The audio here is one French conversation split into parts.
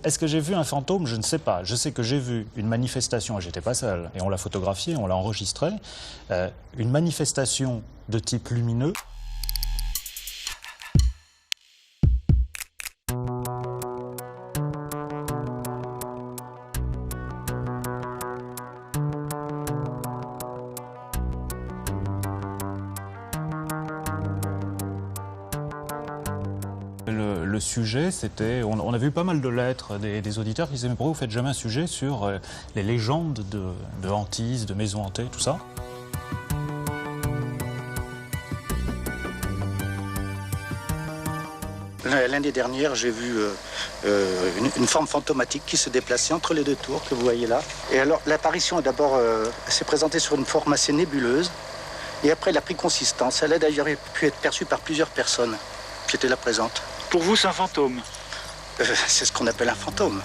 Est-ce que j'ai vu un fantôme? Je ne sais pas. Je sais que j'ai vu une manifestation, et j'étais pas seul, et on l'a photographié, on l'a enregistré, une manifestation de type lumineux. Le sujet, c'était... On avait eu pas mal de lettres des auditeurs qui disaient « Mais pourquoi vous faites jamais un sujet sur les légendes de hantises, de maisons hantées, tout ça ?» L'année dernière, j'ai vu une forme fantomatique qui se déplaçait entre les deux tours que vous voyez là. Et alors, l'apparition d'abord s'est présentée sur une forme assez nébuleuse. Et après, elle a pris consistance. Elle a d'ailleurs pu être perçue par plusieurs personnes qui étaient là présentes. Pour vous, c'est un fantôme? C'est ce qu'on appelle un fantôme.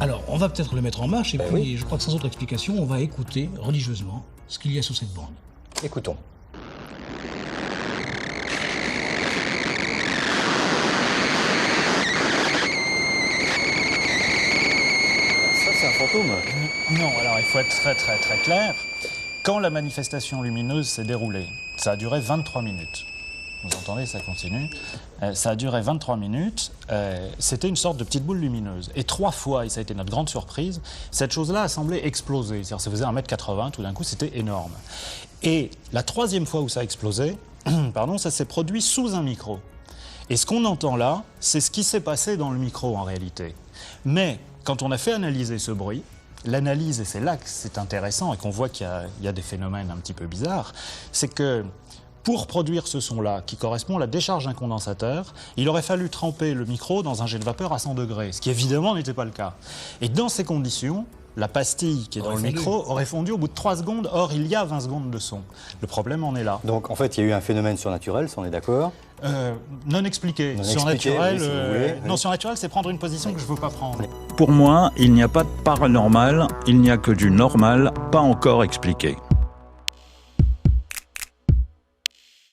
Alors, on va peut-être le mettre en marche, et puis oui. Je crois que sans autre explication, on va écouter religieusement ce qu'il y a sur cette bande. Écoutons. Ça, c'est un fantôme? Non, alors il faut être très clair. Quand la manifestation lumineuse s'est déroulée, ça a duré 23 minutes. Vous entendez, ça continue. Ça a duré 23 minutes. C'était une sorte de petite boule lumineuse. Et 3 fois, et ça a été notre grande surprise, cette chose-là a semblé exploser. C'est-à-dire ça faisait 1,80 m, tout d'un coup, c'était énorme. Et la 3e fois où ça a explosé, pardon, ça s'est produit sous un micro. Et ce qu'on entend là, c'est ce qui s'est passé dans le micro en réalité. Mais quand on a fait analyser ce bruit, l'analyse, et c'est là que c'est intéressant et qu'on voit qu'il y a des phénomènes un petit peu bizarres, c'est que pour produire ce son-là, qui correspond à la décharge d'un condensateur, il aurait fallu tremper le micro dans un jet de vapeur à 100 degrés, ce qui évidemment n'était pas le cas. Et dans ces conditions, la pastille qui est dans le micro aurait fondu au bout de 3 secondes, or il y a 20 secondes de son. Le problème en est là. Donc en fait, il y a eu un phénomène surnaturel, ça on est d'accord? Non expliqué. Surnaturel, oui, si vous voulez. Non, surnaturel, c'est prendre une position que je ne veux pas prendre. Pour moi, il n'y a pas de paranormal, il n'y a que du normal, pas encore expliqué.